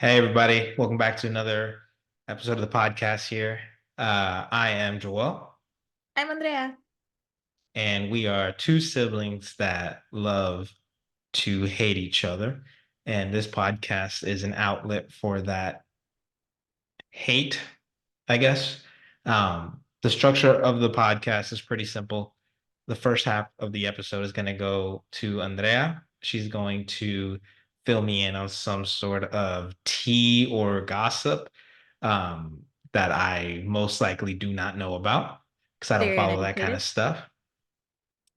Hey everybody, welcome back to another episode of the podcast here. I am Joel, I'm Andrea. and we are two siblings that love to hate each other. And this podcast is an outlet for that hate, I guess. The structure of the podcast is pretty simple. The first half of the episode is going to go to Andrea. She's going to fill me in on some sort of tea or gossip um, that I most likely do not know about because I don't Very follow that kind of uneducated. stuff.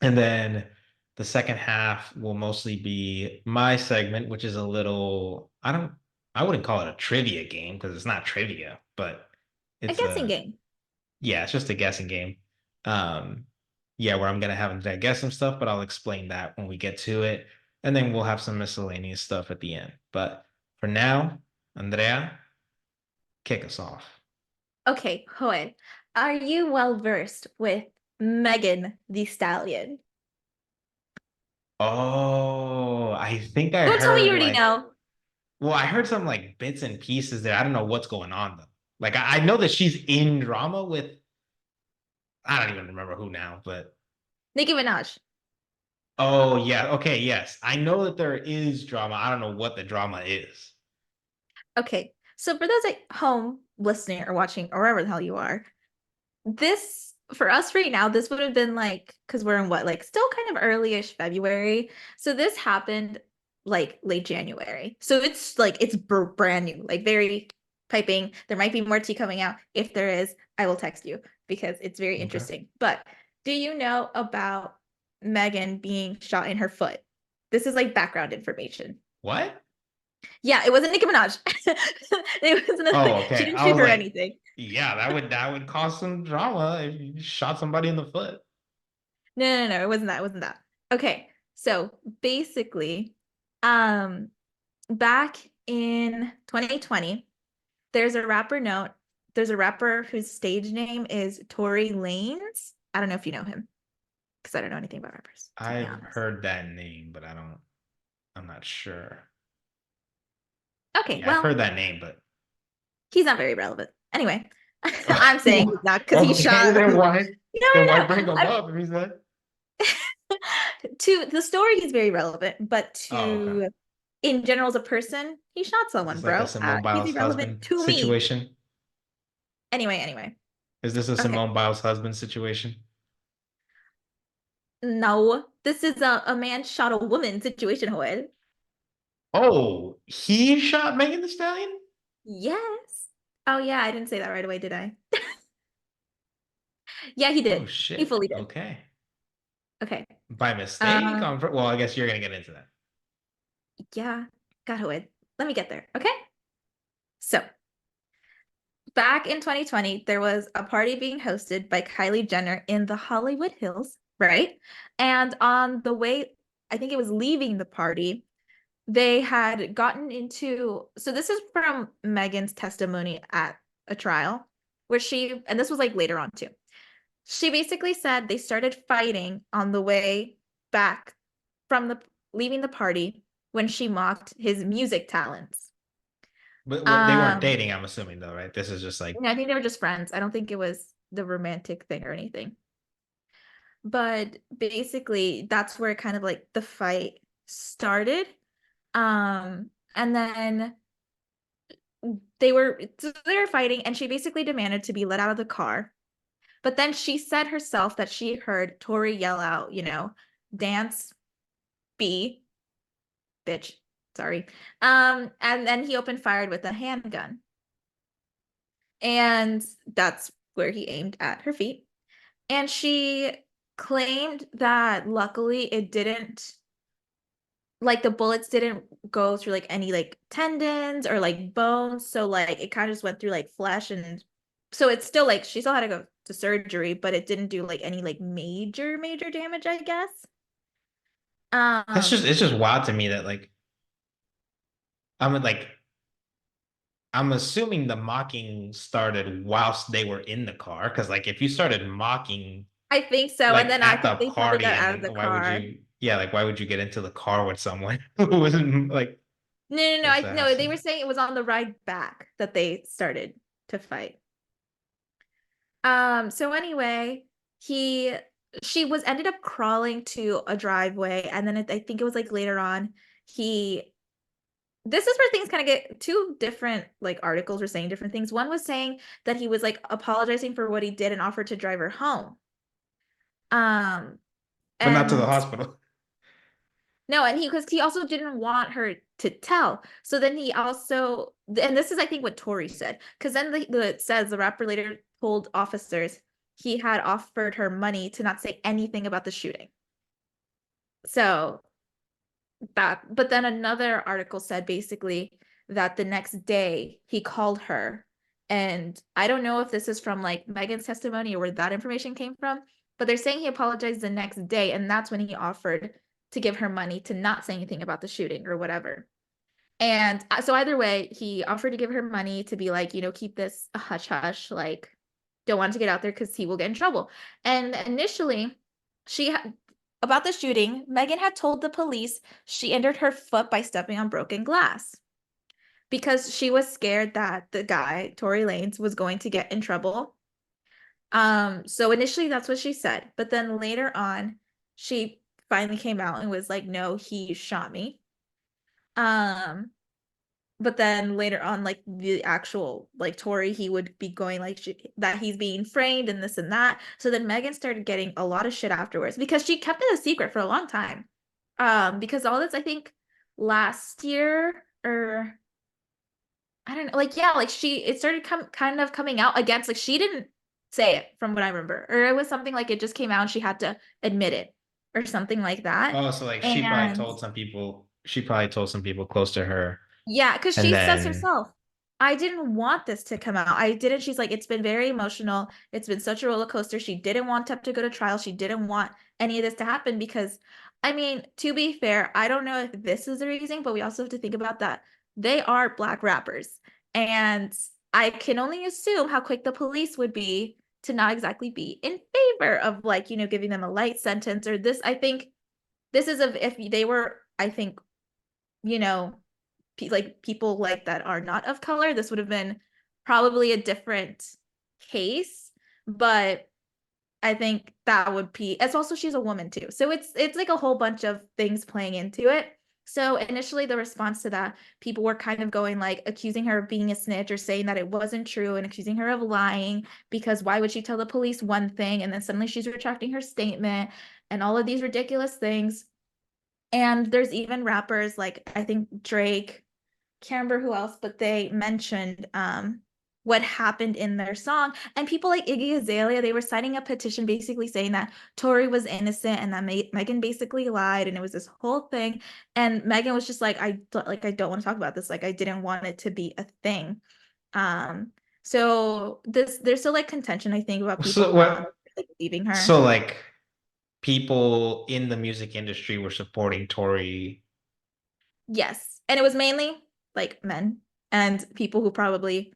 And then the second half will mostly be my segment, which is a little, I wouldn't call it a trivia game because it's not trivia, but A it's guessing a, game. yeah, it's just a guessing game. Um, yeah, where I'm gonna have them guess some stuff, but I'll explain that when we get to it. And then we'll have some miscellaneous stuff at the end. But for now, Andrea, kick us off. Okay, Joel, are you well versed with Megan the Stallion? Oh, I think I Don't tell me you heard already like, know. well, I heard some like bits and pieces there. I don't know what's going on though. Like I know that she's in drama with I don't even remember who now, but Nicki Minaj. oh yeah, okay, yes. I know that there is drama. I don't know what the drama is. Okay, so for those at home listening or watching or wherever the hell you are, this for us right now, this would have been like because we're in what, like still kind of early-ish February. So this happened like late January. So it's like it's brand new, like very piping. There might be more tea coming out. If there is, I will text you because it's very Okay. interesting. But do you know about Megan being shot in her foot? This is like background information. What? Yeah, it wasn't Nicki Minaj. It was another, Oh, she okay. didn't I shoot was her or like, anything. yeah, that would cause some drama if you shot somebody in the foot. No, it wasn't that. It wasn't that. Okay. So basically, um, back in 2020, there's a rapper note. There's a rapper whose stage name is Tory Lanez. I don't know if you know him because I don't know anything about rappers, to be I've honest. heard that name, but I'm not sure. Okay, Yeah, I've well, heard that name, but he's not very relevant. Anyway, I'm saying he's not because he okay, shot. then why You then never why know. bring him up if he's not? To the story, he's very relevant, but Oh, okay. to in general as a person, he shot Is someone, this like a bro. Simone He's Biles irrelevant husband to me. situation? Anyway. Is this a Okay. Simone Biles husband situation? No, this is a man shot a woman situation, Joel. Oh, he shot Megan Thee Stallion? Yes. Oh yeah, I didn't say that right away, did I? Yeah, he Oh did. He shit. fully did. Okay. Okay. By mistake? Um, Well, I guess you're gonna get into that. yeah. God, Joel. Let me get there. Okay. So back in 2020, there was a party being hosted by Kylie Jenner in the Hollywood Hills, right? And on the way, I think it was leaving the party, they had gotten into, so this is from Megan's testimony at a trial where and this was like later on too. She basically said they started fighting on the way back from the leaving the party when she mocked his music talents. But what they weren't Um, dating, I'm assuming though, right? This is just like I think they were just friends. I don't think it was the romantic thing or anything. But basically, that's where kind of like the fight started. And then they were fighting, and she basically demanded to be let out of the car. But then she said herself that she heard Tori yell out, dance B, bitch. Sorry. And then he opened fire with a handgun. And that's where he aimed at her feet. And she claimed that luckily it didn't, like the bullets didn't go through like any like tendons or like bones. So like it kind of just went through like flesh. And so it's still like she still had to go to surgery, but it didn't do like any like major damage, I guess. that's just Um, it's just wild to me that like like I'm assuming the mocking started whilst they were in the car because like if you started mocking I think so. And like then I at the think they probably party got and out of then the car. why would you get into the car with someone who wasn't like No, no, no. Guess that No, has they to. were saying it was on the ride back that they started to fight. So anyway, he she was ended up crawling to a driveway, and then I think it was like later on, he this is where things kind of get two different like articles were saying different things. One was saying that he was like apologizing for what he did and offered to drive her home. Um, But not to the and hospital. no, and he because he also didn't want her to tell. So then he also, and this is I think what Tori said, because then it says the rapper later told officers he had offered her money to not say anything about the shooting. So that, but then another article said basically that the next day he called her, and I don't know if this is from like Megan's testimony or where that information came from, but they're saying he apologized the next day, and that's when he offered to give her money to not say anything about the shooting or whatever. And so either way, he offered to give her money to be like, keep this a hush hush, like don't want to get out there because he will get in trouble. And initially, she about the shooting, Megan had told the police she injured her foot by stepping on broken glass because she was scared that the guy, Tory Lanez, was going to get in trouble. So initially that's what she said, but then later on, she finally came out and was like, no, he shot me. Um, but then later on, like the actual like Tory, he would be going like that he's being framed and this and that. So then Megan started getting a lot of shit afterwards because she kept it a secret for a long time. Because all this, I think last year or I don't know, like yeah, like it started kind of coming out against, like she didn't say it from what I remember, or it was something like it just came out and she had to admit it or something like that. Oh, so like And she probably told some people close to her, yeah, because and she says then herself, I didn't want this to come out. I didn't. She's like, it's been very emotional. It's been such a roller coaster. She didn't want to have to go to trial. She didn't want any of this to happen because, I mean, to be fair, I don't know if this is the reason, but we also have to think about that. They are Black rappers. And I can only assume how quick the police would be to not exactly be in favor of like, giving them a light sentence or this. I think this is if they were, I think, you know, like people like that are not of color, this would have been probably a different case. But I think that would be, it's also she's a woman too. So it's like a whole bunch of things playing into it. So initially the response to that, people were kind of going like accusing her of being a snitch or saying that it wasn't true and accusing her of lying because why would she tell the police one thing and then suddenly she's retracting her statement and all of these ridiculous things. And there's even rappers like I think Drake, can't remember who else, but they mentioned what happened in their song. And people like Iggy Azalea, they were signing a petition basically saying that Tory was innocent and that Megan basically lied, and it was this whole thing. And Megan was just like, I don't want to talk about this. Like I didn't want it to be a thing. Um, so there's still like contention, I think, about so people what? like leaving her. So like people in the music industry were supporting Tory. Yes. And it was mainly like men and people who probably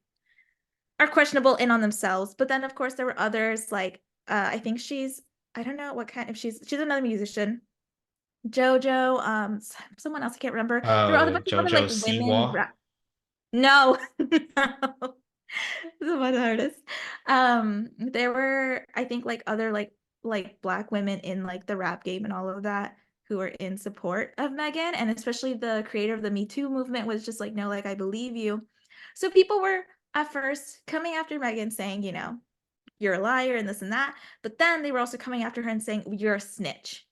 are questionable in on themselves. But then of course there were others like I think I don't know what kind, if she's another musician. JoJo, someone else I can't remember. There were other Oh, bunch of other like JoJo women Siwa. rap. No, no. Some artists. There were I think like other like black women in like the rap game and all of that who were in support of Megan, and especially the creator of the Me Too movement was just like, no, like I believe you. So people were at first coming after Megan saying, you're a liar and this and that, but then they were also coming after her and saying you're a snitch.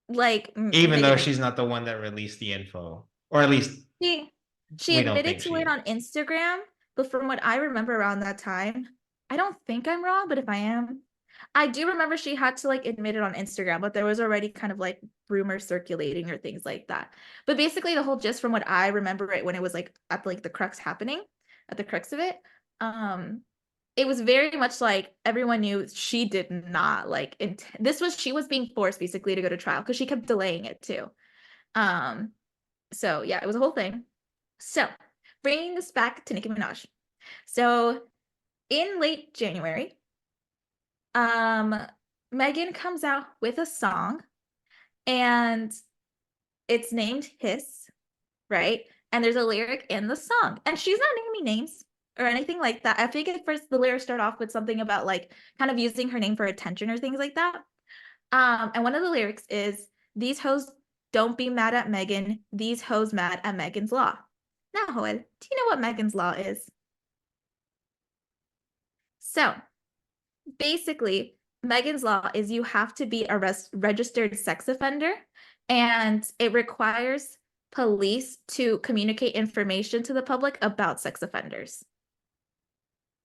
Like Even though Megan, she's not the one that released the info, or at least She she we don't admitted think to she it is. on Instagram, but from what I remember around that time, I don't think I'm wrong, but if I am, I do remember she had to like admit it on Instagram, but there was already kind of like rumors circulating or things like that. But basically the whole gist from what I remember it when it was like at like the crux happening, at the crux of it, um, it was very much like everyone knew she did not like this was she was being forced basically to go to trial because she kept delaying it too. Um, so yeah, it was a whole thing. So, bringing this back to Nicki Minaj. So, in late January, um, Megan comes out with a song and it's named Hiss. right? And there's a lyric in the song, and she's not naming names or anything like that. I think at first the lyrics start off with something about like kind of using her name for attention or things like that. And one of the lyrics is, "These hoes don't be mad at Megan. These hoes mad at Megan's Law." Now, Joel, do you know what Megan's Law is? So basically, Megan's Law is you have to be a registered sex offender, and it requires police to communicate information to the public about sex offenders.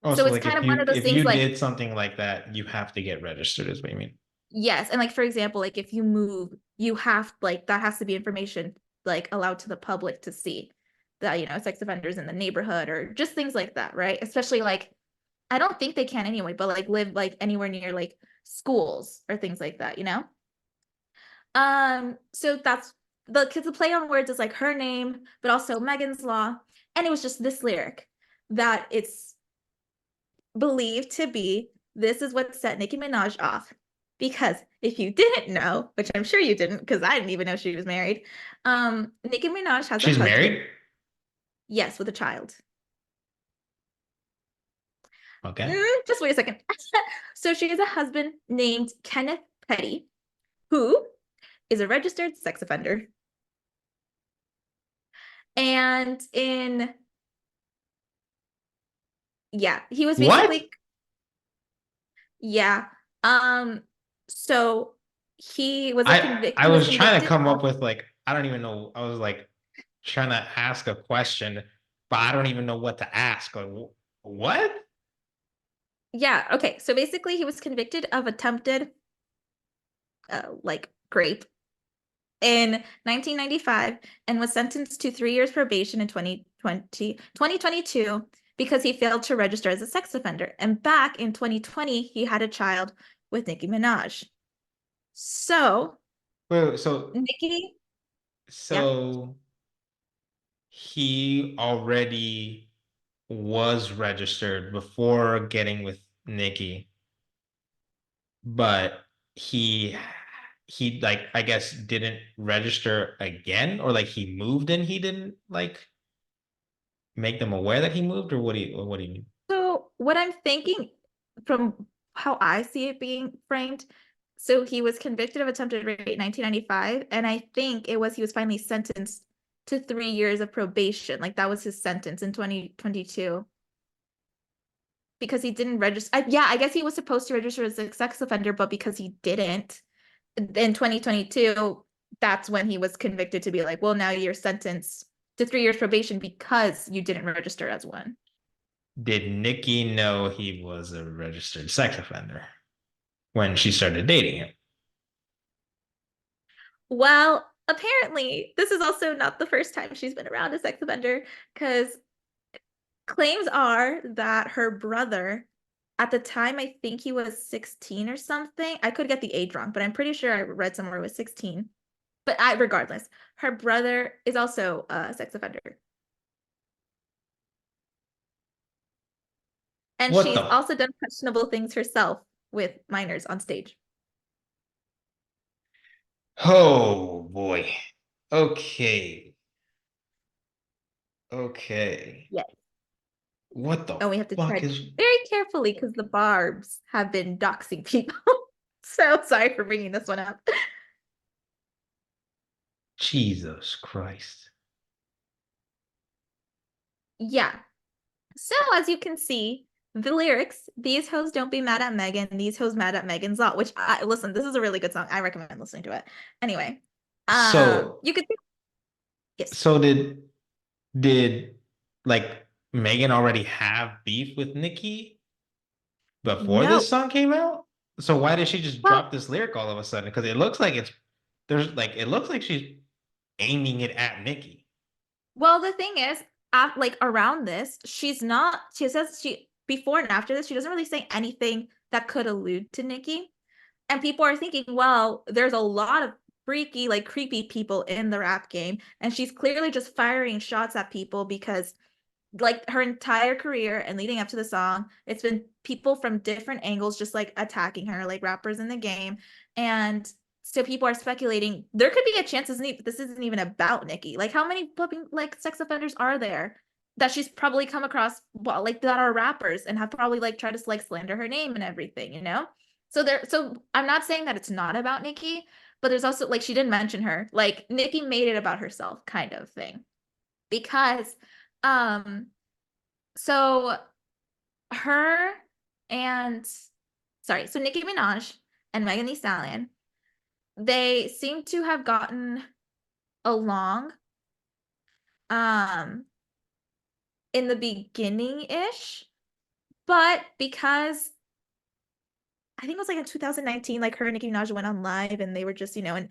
So Also, it's like kind of one of those if things you like, did something like that, you have to get registered, is what you mean. yes, and like for example, like if you move, you have like that has to be information like allowed to the public to see that, sex offenders in the neighborhood or just things like that, right? Especially like I don't think they can anyway, but like live like anywhere near like schools or things like that, you know? So that's the play on words is like her name, but also Megan's Law. And it was just this lyric that it's believed to be this is what set Nicki Minaj off. Because if you didn't know, which I'm sure you didn't, because I didn't even know she was married, Nicki Minaj has a She's husband, married? yes, with a child. Okay. Just wait a second. So she has a husband named Kenneth Petty, who is a registered sex offender. And yeah, he was What? basically, yeah. Um, so I he was was trying to convicted come of, up with like I don't even know. I was like trying to ask a question, but I don't even know what to ask. Like what? yeah, okay. So basically he was convicted of attempted like rape in 1995 and was sentenced to 3 years probation in 2022 because he failed to register as a sex offender. And back in 2020, he had a child with Nicki Minaj. So, Wait, so Nicki, yeah. so he already was registered before getting with Nikki, but he like I guess didn't register again, or like he moved and he didn't like make them aware that he moved, or what do you mean? So, what I'm thinking from how I see it being framed, so he was convicted of attempted rape in 1995, and I think it was he was finally sentenced to 3 years of probation. Like that was his sentence in 2022 because he didn't register. Yeah, I guess he was supposed to register as a sex offender, but because he didn't in 2022, that's when he was convicted to be like, well, now you're sentenced to 3 years probation because you didn't register as one. Did Nikki know he was a registered sex offender when she started dating him? Well, apparently, this is also not the first time she's been around a sex offender because claims are that her brother, at the time, I think he was 16 or something. I could get the age wrong, but I'm pretty sure I read somewhere it was 16. But regardless, her brother is also a sex offender. And What she's the? also done questionable things herself with minors on stage. Oh boy. Okay. Okay. Yes. What the And we have to fuck tread is very carefully because the Barbs have been doxing people. So sorry for bringing this one up. Jesus Christ? Yeah. So as you can see, the lyrics, these hoes don't be mad at Megan, these hoes mad at Megan's Law, which I listen, this is a really good song. I recommend listening to it. Anyway, So you could yes. so did like Megan already have beef with Nikki before No. this song came out? So why did she just Well, drop this lyric all of a sudden? Because it looks like it looks like she's aiming it at Nikki. well, the thing is, like around this, she says she before and after this, she doesn't really say anything that could allude to Nikki. And people are thinking, well, there's a lot of freaky, like creepy people in the rap game, and she's clearly just firing shots at people because like her entire career and leading up to the song, it's been people from different angles just like attacking her, like rappers in the game. And So people are speculating there could be a chance this isn't even about Nikki. Like, how many flipping like sex offenders are there that she's probably come across, well, like that are rappers and have probably like tried to like slander her name and everything, you know? So I'm not saying that it's not about Nikki, but there's also like she didn't mention her. Like Nikki made it about herself kind of thing. Because um so her and so Nicki Minaj and Megan Thee Stallion, they seem to have gotten along um in the beginning-ish, but because I think it was like in 2019, like her and Nicki Minaj went on live and they were just, and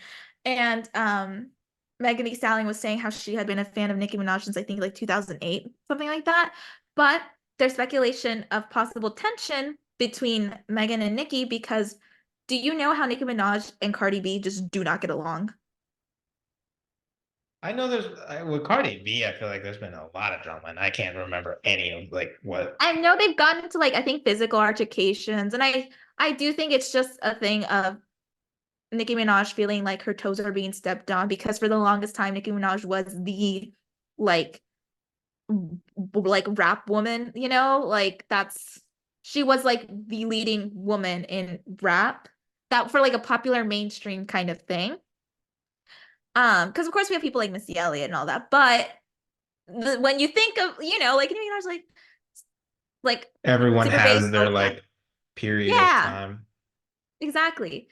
Megan Thee Stallion was saying how she had been a fan of Nicki Minaj since I think like 2008, something like that. But there's speculation of possible tension between Megan and Nicki because do you know how Nicki Minaj and Cardi B just do not get along? I know there's with Cardi B. I feel like there's been a lot of drama, and I can't remember any of like what. I know they've gotten into like I think physical altercations, and I do think it's just a thing of Nicki Minaj feeling like her toes are being stepped on because for the longest time Nicki Minaj was the like like rap woman, like that's she was like the leading woman in rap that for like a popular mainstream kind of thing. Because of course we have people like Missy Elliott and all that, but when you think of like Nicki Minaj like Everyone super bass, has all their of that. like period of Yeah, time. exactly.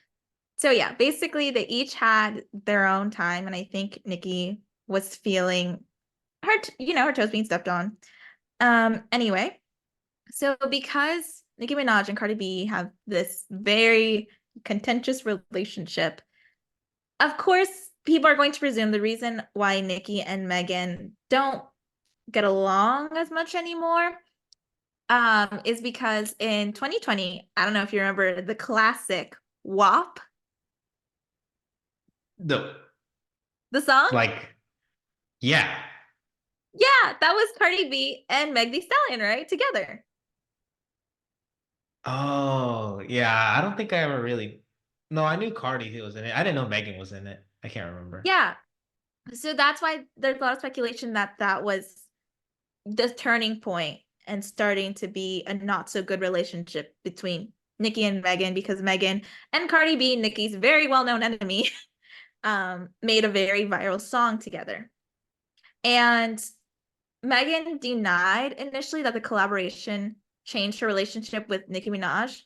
So yeah, basically they each had their own time, and I think Nikki was feeling her toes being stepped on. Anyway, so because Nicki Minaj and Cardi B have this very contentious relationship, of course, people are going to presume the reason why Nicki and Megan don't get along as much anymore, is because in 2020, I don't know if you remember the classic WAP, No, the song. like yeah. Yeah, that was Cardi B and Meg Thee Stallion, right? Together. Oh, yeah. I don't think I ever really. No, I knew Cardi was in it. I didn't know Megan was in it. I can't remember. Yeah. So that's why there's a lot of speculation that that was the turning point and starting to be a not so good relationship between Nicki and Megan because Megan and Cardi B, Nicki's very well-known enemy, made a very viral song together. And Megan denied initially that the collaboration changed her relationship with Nicki Minaj,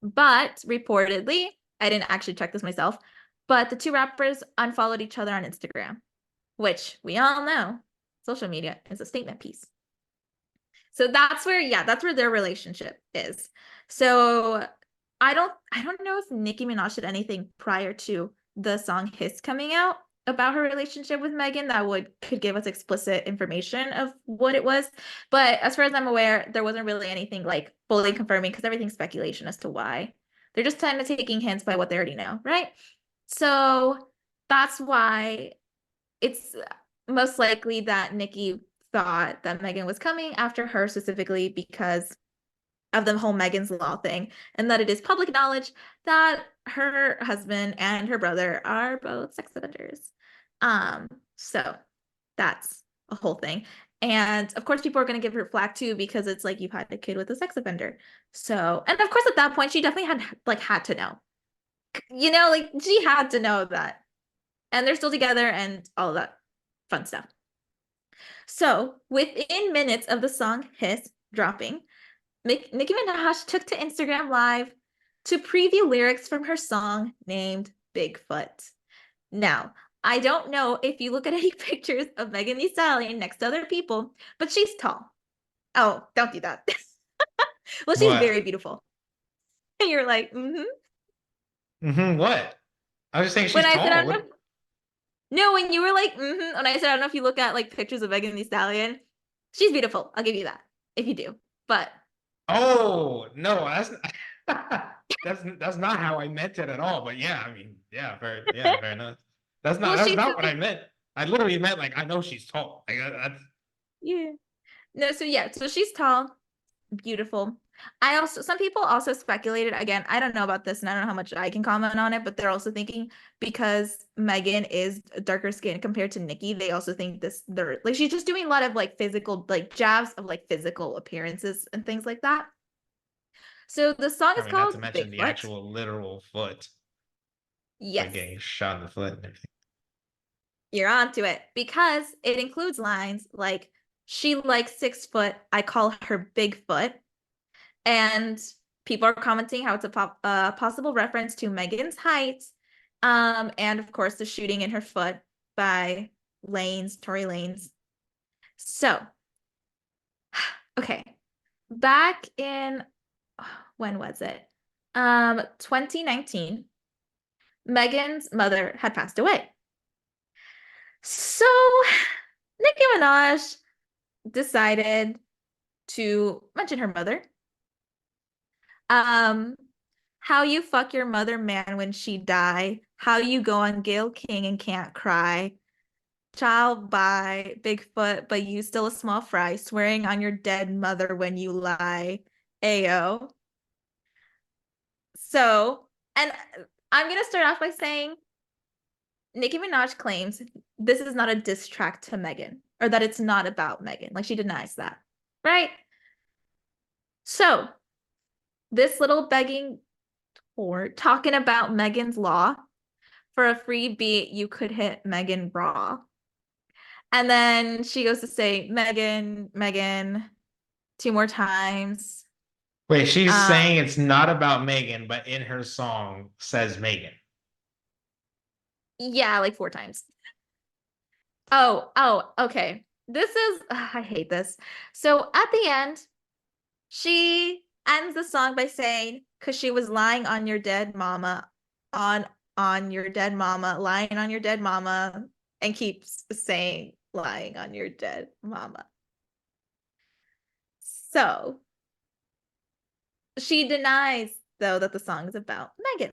but reportedly, I didn't actually check this myself, but the two rappers unfollowed each other on Instagram, which we all know social media is a statement piece. So that's where their relationship is. So I don't know if Nicki Minaj did anything prior to the song Hiss coming out about her relationship with Megan that could give us explicit information of what it was. But as far as I'm aware, there wasn't really anything like fully confirming because everything's speculation as to why. They're just kind of taking hints by what they already know, right? So that's why it's most likely that Nikki thought that Megan was coming after her specifically because of the whole Megan's Law thing, and that it is public knowledge that her husband and her brother are both sex offenders. So that's a whole thing. And of course, people are going to give her flack too because it's like you've had a kid with a sex offender. So, and of course, at that point, she definitely had to know. Like she had to know that, and they're still together and all of that fun stuff. So, within minutes of the song Hiss dropping, Nicki Minaj took to Instagram Live to preview lyrics from her song named Bigfoot. Now, I don't know if you look at any pictures of Megan Thee Stallion next to other people, but she's tall. Oh, don't do that. Well, she's What? very beautiful. And you're like, mm-hmm. What? I was just saying When she's I said, I tall. don't What? know. No, when you were like, mm-hmm. When I said, I don't know if you look at like pictures of Megan Thee Stallion, she's beautiful. I'll give you that if you do. But Oh no, that's not how I meant it at all. But yeah, I mean, yeah, very nice. well, That's she's not what I meant. I literally meant like I know she's tall. Like that's yeah. No, so yeah, so she's tall. beautiful. I also some people also speculated again, I don't know about this and I don't know how much I can comment on it, but they're also thinking because Megan is darker skin compared to Nikki, they also think this they're like she's just doing a lot of like physical like jabs of like physical appearances and things like that. So the song I is mean, not called to mention the Bigfoot. actual literal foot, like Yes, getting shot in the foot and everything. you're onto it because it includes lines like she likes 6 foot, I call her Bigfoot. And people are commenting how it's a possible reference to Megan's height, and of course the shooting in her foot by Tory Lanez. So, okay, back in when was it? 2019, Megan's mother had passed away. So Nicki Minaj decided to mention her mother. Um, How you fuck your mother, man, when she die. How you go on Gail King and can't cry. Child by Bigfoot, but you still a small fry. Swearing on your dead mother when you lie. Ayo. So, and I'm gonna start off by saying Nicki Minaj claims this is not a diss track to Megan, or that it's not about Megan. Like she denies that, right? So this little begging whore talking about Megan's Law. For a free beat, you could hit Megan Raw. And then she goes to say, Megan, Megan, 2 more times. Wait, she's Um, saying it's not about Megan, but in her song says Megan. yeah, like 4 times. Okay. This is, I hate this. So at the end, she ends the song by saying, because she was lying on your dead mama, on on your dead mama, lying on your dead mama, and keeps saying lying on your dead mama. So she denies, though, that the song is about Megan.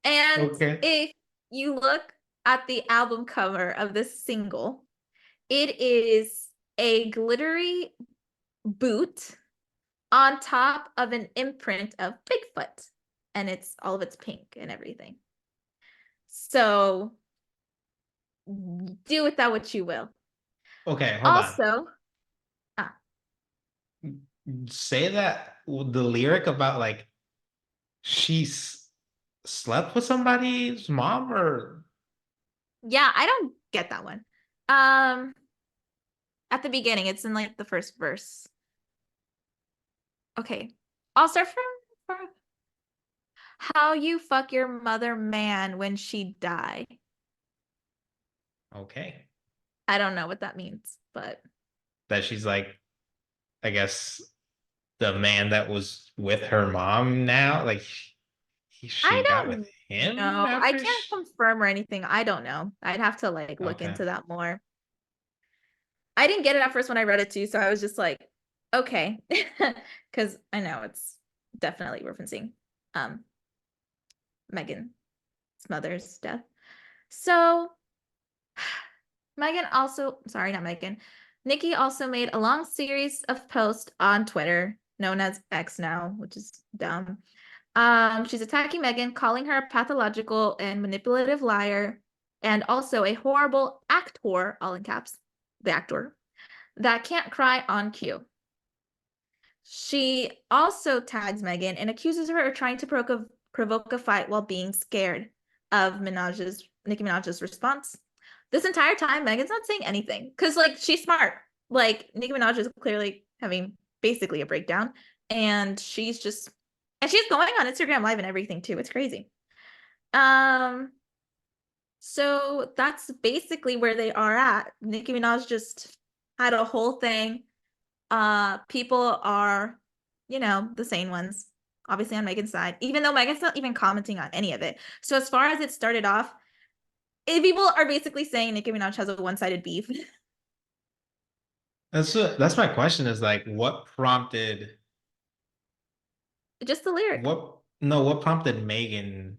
And Okay. if you look at the album cover of this single, it is a glittery boot on top of an imprint of Bigfoot. And it's all of it's pink and everything. So do with that what you will. Okay, hold on. Also, ah, Say that the lyric about like she slept with somebody's mom or yeah, I don't get that one. Um, at the beginning, it's in like the first verse. Okay. I'll start from how you fuck your mother man when she die. okay. I don't know what that means, but That she's like, I guess the man that was with her mom now, like I she got with don't him know. I after can't confirm or anything. I don't know. I'd have to like look okay. into that more. I didn't get it at first when I read it too, so I was just like, okay. Because I know it's definitely referencing um Megan's mother's death. So Megan also, sorry, not Megan. Nikki also made a long series of posts on Twitter, known as X now, which is dumb. She's attacking Megan, calling her a pathological and manipulative liar, and also a horrible actor, all in caps, the actor, that can't cry on cue. She also tags Megan and accuses her of trying to provoke a fight while being scared of Nicki Minaj's response. This entire time, Megan's not saying anything because, like, she's smart. Like, Nicki Minaj is clearly having basically a breakdown, and she's going on Instagram Live and everything too. It's crazy. Um, so that's basically where they are at. Nicki Minaj just had a whole thing. People are, the sane ones, obviously on Megan's side, even though Megan's not even commenting on any of it. So as far as it started off, people are basically saying Nicki Minaj has a one-sided beef. That's my question is like Just the lyric. what prompted Megan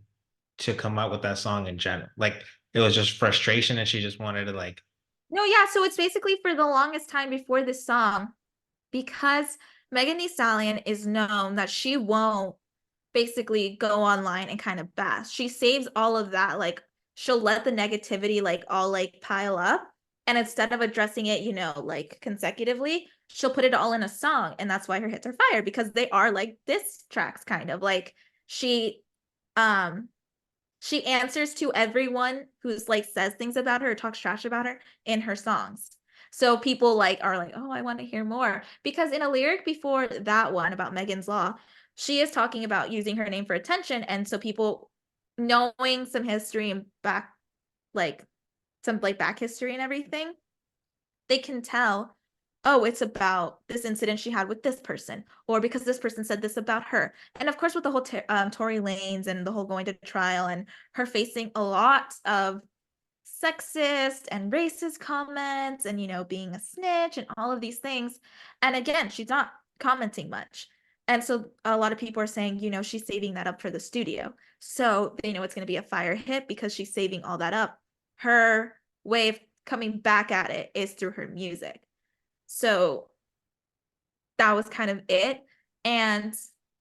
to come out with that song in general? Like it was just frustration and she just wanted to like No, yeah, so it's basically for the longest time before this song, because Megan Thee Stallion is known that she won't basically go online and kind of bash. She saves all of that, like, she'll let the negativity, like, all, like, pile up, and instead of addressing it, like, consecutively, she'll put it all in a song, and that's why her hits are fire, because they are, like, diss tracks, kind of, like, she, um she answers to everyone who's, like, says things about her or talks trash about her in her songs. So people, like, are like, "Oh, I wanna hear more." Because in a lyric before that one about Megan's Law, she is talking about using her name for attention, and so people knowing some history and back like, some, like, back history and everything, they can tell, "Oh, it's about this incident she had with this person," or because this person said this about her. And of course, with the whole Tory Lanez and the whole going to trial and her facing a lot of sexist and racist comments and, being a snitch and all of these things. And again, she's not commenting much. And so a lot of people are saying, she's saving that up for the studio. So they know it's going to be a fire hit because she's saving all that up. Her way of coming back at it is through her music. So that was kind of it. And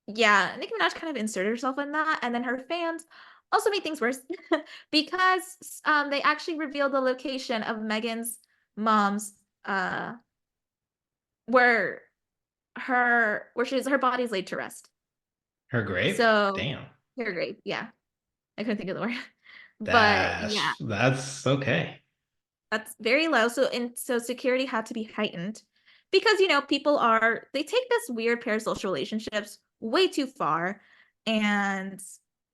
yeah, Nicki Minaj kind of inserted herself in that. And then her fans also made things worse because they actually revealed the location of Megan's mom's where her body's laid to rest. Her grave? So Damn. her grave, yeah. I couldn't think of the word. But yeah, That's okay. that's very low. So security had to be heightened because people they take this weird parasocial relationships way too far. And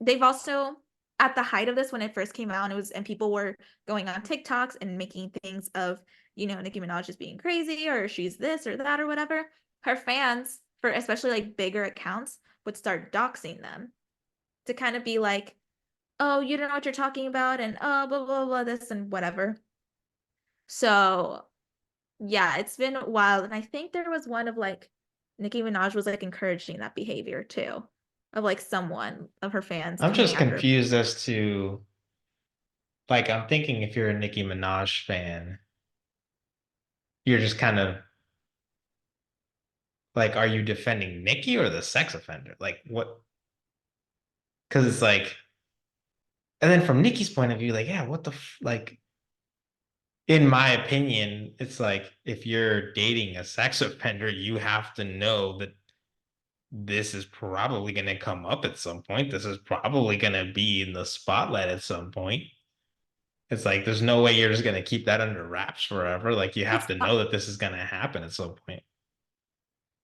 they've also at the height of this when it first came out and people were going on TikToks and making things of, Nicki Minaj just being crazy or she's this or that or whatever. Her fans, for especially like bigger accounts, would start doxing them to kind of be like, oh, you don't know what you're talking about, and oh, blah, blah, blah, this and whatever. So, yeah, it's been wild, and I think there was one of, like, Nicki Minaj was, like, encouraging that behavior too, of, like, someone of her fans I'm coming just after her. confused as to like I'm thinking if you're a Nicki Minaj fan, you're just kind of like, are you defending Nicki or the sex offender? Like what? Because it's like, and then from Nicki's point of view, like, yeah, what the like? In my opinion, it's like if you're dating a sex offender, you have to know that this is probably going to come up at some point. This is probably going to be in the spotlight at some point. It's like there's no way you're just going to keep that under wraps forever. Like you have It's to know that this is going to happen at some point.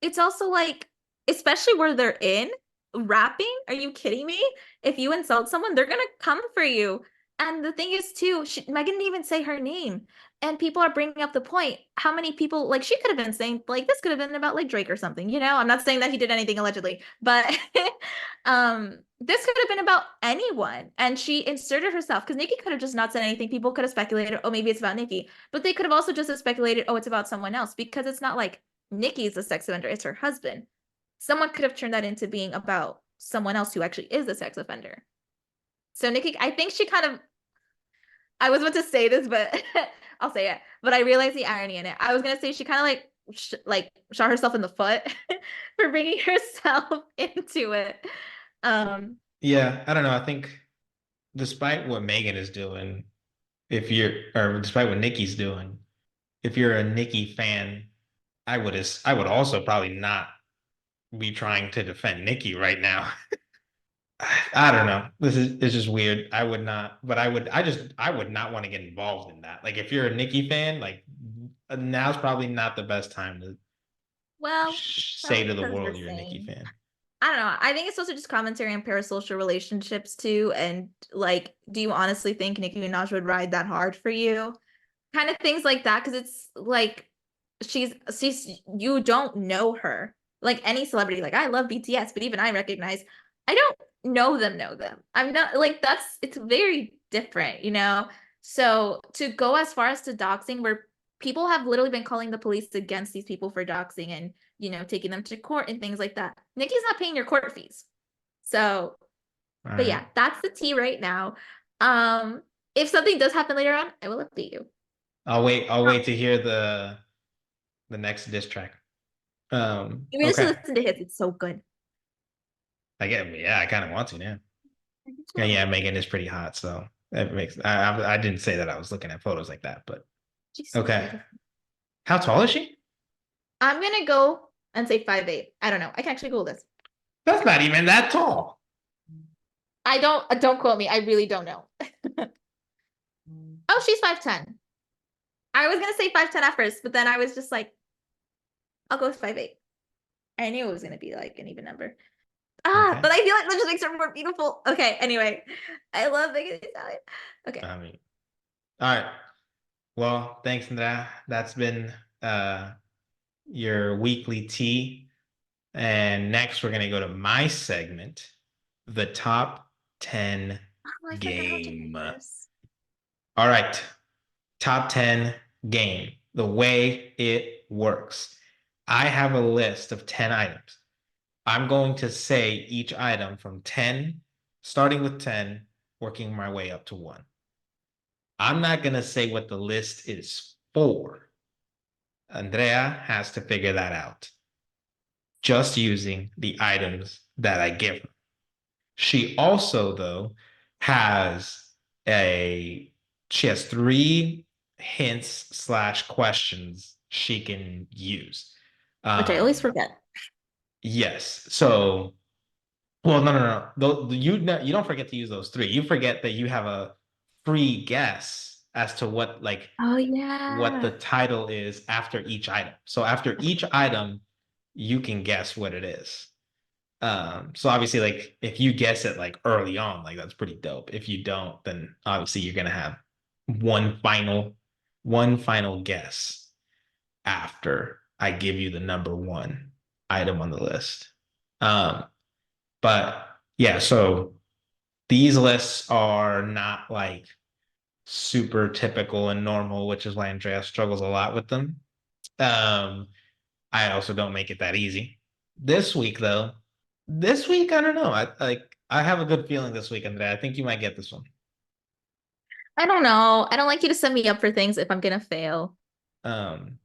It's also like, especially where they're in rapping, are you kidding me? If you insult someone, they're gonna come for you. And the thing is too, Megan didn't even say her name. And people are bringing up the point. How many people, like, she could have been saying, like, this could have been about, like, Drake or something, I'm not saying that he did anything allegedly, but this could have been about anyone. And she inserted herself because Nikki could have just not said anything. People could have speculated, oh, maybe it's about Nikki. But they could have also just speculated, oh, it's about someone else because it's not like Nikki's a sex offender, it's her husband. Someone could have turned that into being about someone else who actually is a sex offender. So Nikki, I think she kind of, I was about to say this, but I'll say it. But I realized the irony in it. I was gonna say she kind of like shot herself in the foot for bringing herself into it. Um, Yeah, I don't know. I think despite what Megan is doing, if you're or despite what Nikki's doing, if you're a Nikki fan, I would also probably not be trying to defend Nikki right now. I don't know. This is it's just weird. I would not, but I would not want to get involved in that. Like if you're a Nikki fan, like now's probably not the best time to well, say probably to the because we're world you're a Nikki saying fan. I don't know. I think it's also just commentary on parasocial relationships too. And like, do you honestly think Nicki Minaj would ride that hard for you? Kind of things like that, because it's like she's you don't know her. Like any celebrity, like I love BTS, but even I recognize I don't know them. I'm not like it's very different. So to go as far as to doxing, where people have literally been calling the police against these people for doxing and taking them to court and things like that. Nikki's not paying your court fees. So, All but right. yeah, that's the tea right now. Um, if something does happen later on, I will update you. I'll wait to hear the next diss track. You really should Okay. listen to his. It's so good. Yeah, I kind of want to now. I do Yeah, too. yeah, Megan is pretty hot, so that makes I didn't say that I was looking at photos like that, but She's so okay. beautiful. How tall is she? I'm gonna go and say 5'8". I don't know. I can actually Google this. That's not even that tall. Don't quote me. I really don't know. Oh, she's 5'10". I was gonna say 5'10" at first, but then I was just like, I'll go with 5'8". I knew it was gonna be like an even number. Ah, Okay. but I feel like that just makes her more beautiful. Okay, anyway. I love Megan Thee Stallion. Okay. I mean, all right. Well, thanks, Andrea. That's been uh your weekly tea. And next we're gonna go to my segment, the top 10 Oh, I forgot to do game. this. All right. Top 10 game. The way it works. I have a list of 10 items. I'm going to say each item from 10, starting with 10, working my way up to 1. I'm not going to say what the list is for. Andrea has to figure that out just using the items that I give her. She also, though, has a she has 3 hints/questions she can use. Which I always Um, forget. yes. So, well, no, no, no. You don't forget to use those 3. You forget that you have a free guess as to Oh what the yeah. title is after each item. So after each item, you can guess what it is. So obviously, like if you guess it like early on, like that's pretty dope. If you don't, then obviously you're gonna have one final, one final guess after I give you the number 1 item on the list. Um, but yeah, so these lists are not like super typical and normal, which is why Andrea struggles a lot with them. Um, I also don't make it that easy. This week, though, this week I don't know. I have a good feeling this week, Andrea. I think you might get this one. I don't know. I don't like you to set me up for things if I'm gonna fail. Um,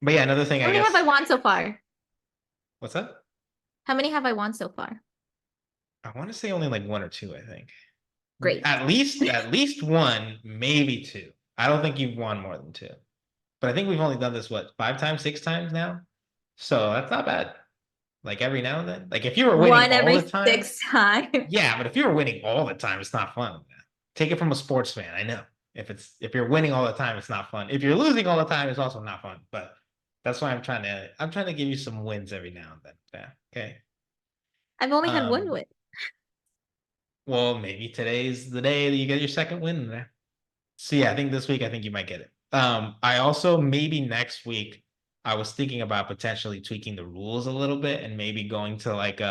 but yeah, another thing How I many have I guess. won so far? What's that? How many have I won so far? I want to say only like 1 or 2. I think Great. at least 1, maybe 2. I don't think you've won more than 2. But I think we've only done this what 5 times, 6 times now. So that's not bad. Like every now and then. Like if you were winning One all the every time, 6 times. yeah, but if you were winning all the time, it's not fun. Take it from a sports fan. I know. If you're winning all the time, it's not fun. If you're losing all the time, it's also not fun. But that's why I'm trying to give you some wins every now and then. Yeah. Okay. I've only had one Um, win. well, maybe today's the day that you get your second win there. So yeah, I think this week I think you might get it. I also maybe next week I was thinking about potentially tweaking the rules a little bit and maybe going to like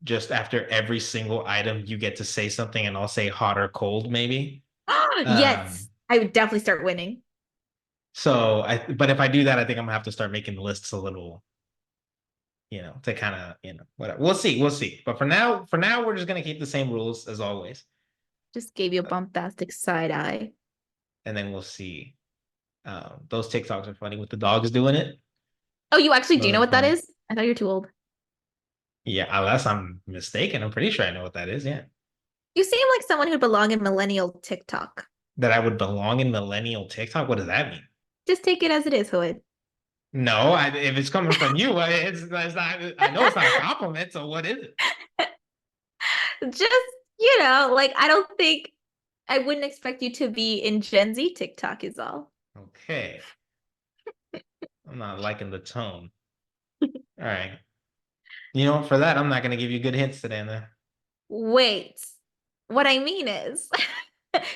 just after every single item you get to say something and I'll say hot or cold maybe. Yes, Um, I would definitely start winning. but if I do that, I think I'm gonna have to start making the lists a little, to kind of, whatever. We'll see. But for now, we're just gonna keep the same rules as always, Just gave you a bombastic side eye. and then we'll see. Those TikToks are funny with the dogs doing it. Oh, you actually do Those know are what that funny. is? I thought you were too old. Yeah, unless I'm mistaken, I'm pretty sure I know what that is. Yeah, You seem like someone who'd belong in millennial TikTok. that I would belong in millennial TikTok. What does that mean? Just take it as it is, Hood. No, if it's coming from you, it's not. I know it's not a compliment. So what is it? Just, like I don't think I wouldn't expect you to be in Gen Z TikTok is all. Okay, I'm not liking the tone. All right. You know, for that, I'm not going to give you good hints today, then. Wait. What I mean is,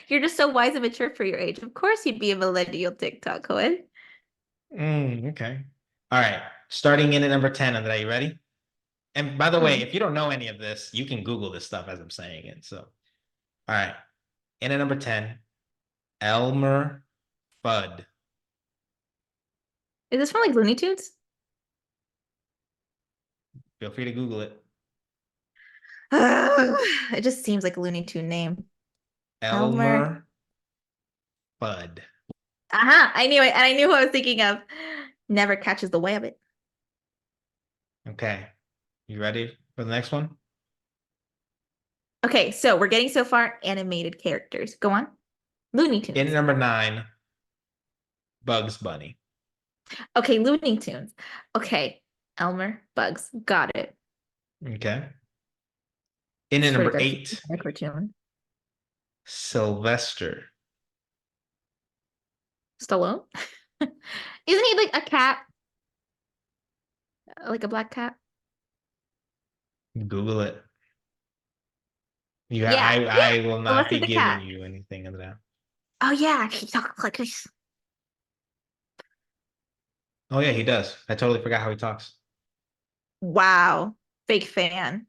you're just so wise and mature for your age. Of course you'd be a millennial TikTok, Hood. Okay. All right. Starting in at number 10, Andrea, you ready? And by the way, Hmm. if you don't know any of this, you can Google this stuff as I'm saying it. So, all right. In at number 10, Elmer Fudd. Is this from like Looney Tunes? Feel free to Google it. It just seems like a Looney Tune name. Elmer. Elmer Fudd. I knew it, and I knew who I was thinking of. Never catches the rabbit. Okay. You ready for the next one? Okay, so we're getting so far animated characters. Go on. Looney In at Tunes. number 9, Bugs Bunny. Okay, Looney Tunes. Okay, Elmer, Bugs. Got it. Okay. In at Swear to number God, it's 8, a cartoon. Sylvester. Stallone? Isn't he like a cat? Like a black cat? Google it. Yeah, Yeah, yeah. I will not Sylvester be the giving cat. you anything of that. Oh yeah, he talks like this. Oh yeah, he does. I totally forgot how he talks. Wow, big fan.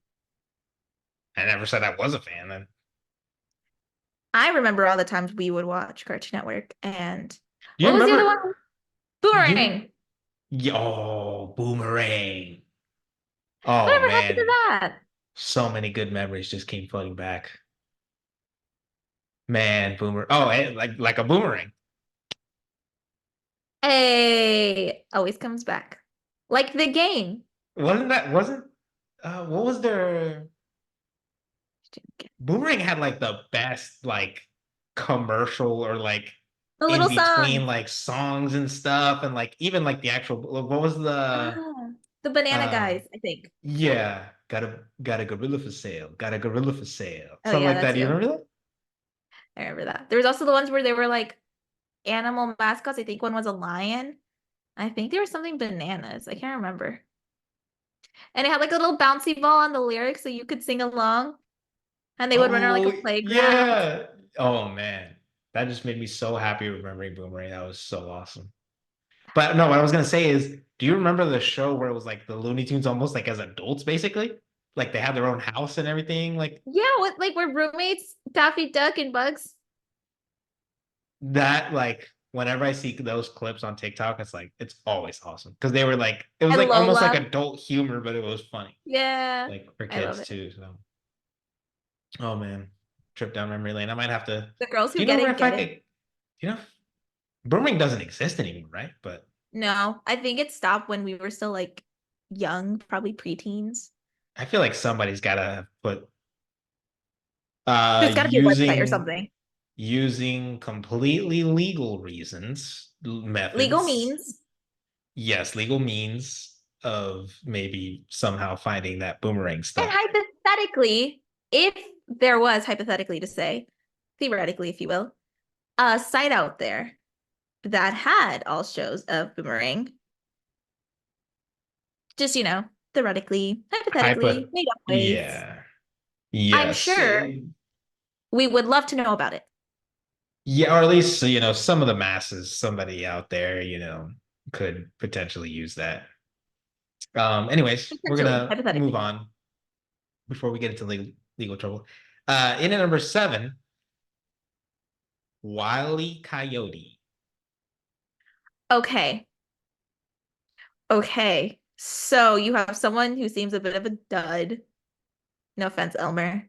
I never said I was a fan then. I remember all the times we would watch Cartoon Network, and Do you what was the other one? remember you Boomerang. oh, Boomerang. Oh Whatever happened to man. that? So many good memories just came flooding back. Man, Boomer. Oh, like a boomerang. Hey, always comes back. Like the game. Wasn't what was their Boomerang had like the best like commercial or like The in little between song. like songs and stuff and like even like the actual what was the Ah, the banana uh guys, I think. yeah, got a gorilla for sale. Got a gorilla for sale. Oh Something yeah, like that's that. Do you you. remember that? I remember that. There was also the ones where they were like animal mascots. I think one was a lion. I think there was something bananas. I can't remember. And it had like a little bouncy ball on the lyrics so you could sing along. And they would run around like Oh a playground. yeah. Oh man. That just made me so happy remembering Boomerang. That was so awesome. But no, what I was gonna say is, do you remember the show where it was like the Looney Tunes almost like as adults, basically? Like they had their own house and everything. Like Yeah, what like we're roommates, Daffy Duck and Bugs. that, like whenever I see those clips on TikTok, it's like it's always awesome. Because they were like it was And like almost like Lola. adult humor, but it was funny. Yeah. Like for I love kids it. too. So oh man. Trip down memory lane. I might have to The girls do who you know where if I get it. could you know Boomerang doesn't exist anymore, right? But No, I think it stopped when we were still like young, probably preteens. I feel like somebody's gotta put There's got to be a website or using something. completely legal Legal methods. means. Yes, legal means of maybe somehow finding that boomerang And stuff. hypothetically, if there was, hypothetically to say, theoretically, if you will, a site out there that had all shows of Boomerang, just, theoretically, hypothetically, Hypo, made up ways, yeah, I'm yes, sure we would love to know about it. yeah, or at least some of the masses, somebody out there, could potentially use that. Anyways, we're Potentially, gonna move hypothetically. on before we get into legal trouble. In at number 7, Wile Coyote. Okay. Okay. So you have someone who seems a bit of a dud. No offense, Elmer.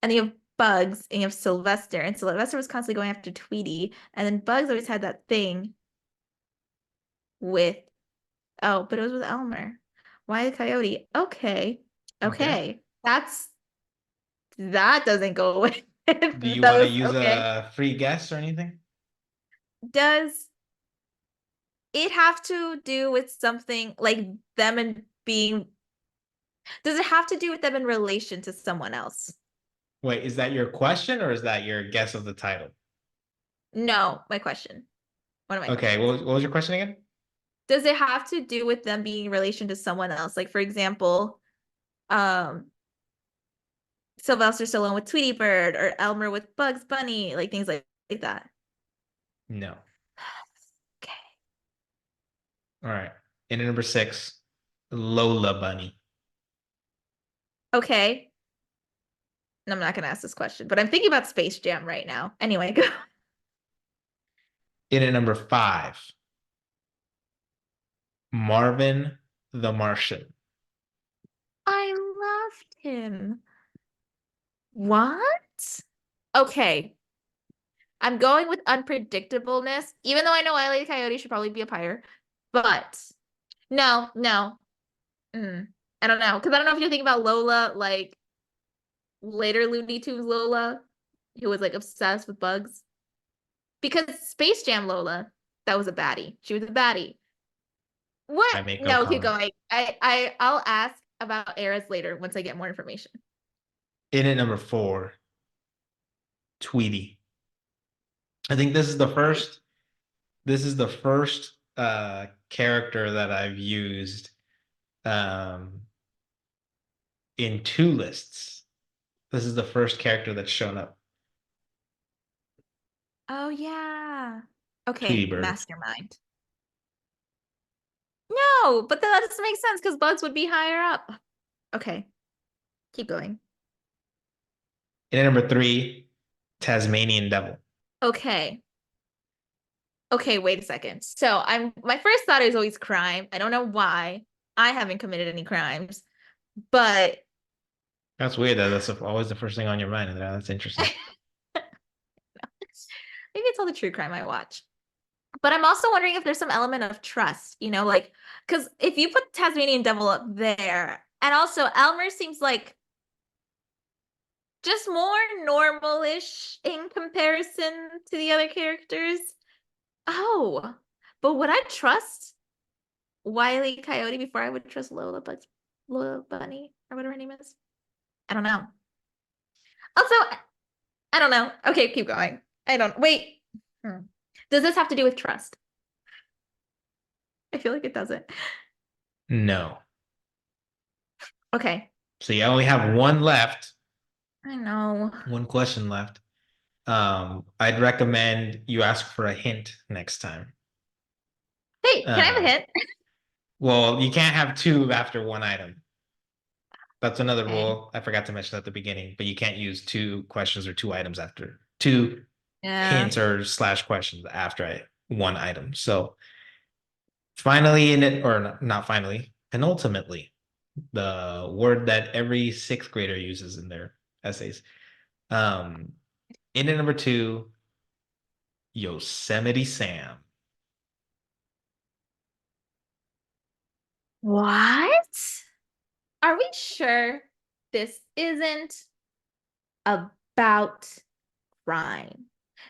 And you have Bugs and you have Sylvester. And Sylvester was constantly going after Tweety. And then Bugs always had that thing with, oh, but it was with Elmer. Why the coyote? Okay. Okay. Okay. That doesn't go with Do you want to those. use Okay. a free guess or anything? Does it have to do with something like them and being, does it have to do with them in relation to someone else? Wait, is that your question or is that your guess of the title? No, my question. One of my Okay, questions. what was your question again? Does it have to do with them being in relation to someone else? Like, for example, um, Sylvester Stallone with Tweety Bird or Elmer with Bugs Bunny, like things like that. No. Okay. All right. In at number 6, Lola Bunny. Okay. I'm not gonna ask this question, but I'm thinking about Space Jam right now. Anyway, go. In at number 5, Marvin the Martian. I loved him. What? Okay. I'm going with unpredictableness, even though I know Wile E. Coyote should probably be a pirate. But no, no. I don't know. Because I don't know if you're thinking about Lola, like later Looney Tunes Lola, who was like obsessed with bugs. Because Space Jam Lola, that was a baddie. She was a baddie. What? I make no No, keep comment. going. I'll ask about eras later once I get more information. In at number 4, Tweety. I think this is the Wait. first. This is the first character that I've used um, in two lists. This is the first character that's shown up. Oh yeah. Tweety Okay, Bird. Mastermind. No, but that doesn't make sense because Bugs would be higher up. Okay, keep going. In at number 3, Tasmanian Devil. Okay. Okay, wait a second. So I'm my first thought is always crime. I don't know why. I haven't committed any crimes, but That's weird that that's always the first thing on your mind. That's interesting. maybe it's all the true crime I watch. But I'm also wondering if there's some element of trust, like, because if you put Tasmanian Devil up there, and also Elmer seems like just more normal-ish in comparison to the other characters. Oh, but would I trust Wile E. Coyote before I would trust Lola Bunny, or whatever her name is? I don't know. Also, I don't know. Okay, keep going. I don't wait. Does this have to do with trust? I feel like it doesn't. No. Okay. So you only have one left, I know. one question left. I'd recommend you ask for a hint next time. Hey, can I have a Uh, hint? well, you can't have two after one item. That's another Okay. rule. I forgot to mention at the beginning, but you can't use two questions or two items after two Yeah. hints or slash questions after one item. So finally, in it, or not finally, penultimately, the word that every sixth grader uses in their essays. Um, in at number 2, Yosemite Sam. What? Are we sure this isn't about crime?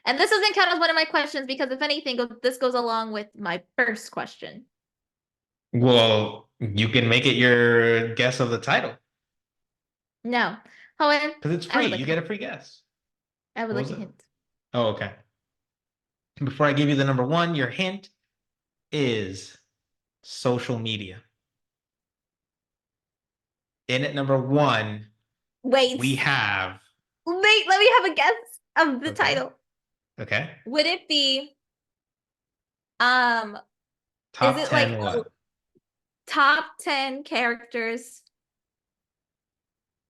And this doesn't count as one of my questions because, if anything, this goes along with my first question. Well, you can make it your guess of the title No. However, because it's I free. would You like a get hint. a free guess. I would What like was a it? hint. Oh, okay. Before I give you the number 1, your hint is social media. In at number 1, Wait. we have, Wait, let me have a guess of the okay, title. okay, Would it be um is top it like 10 a what? top 10 characters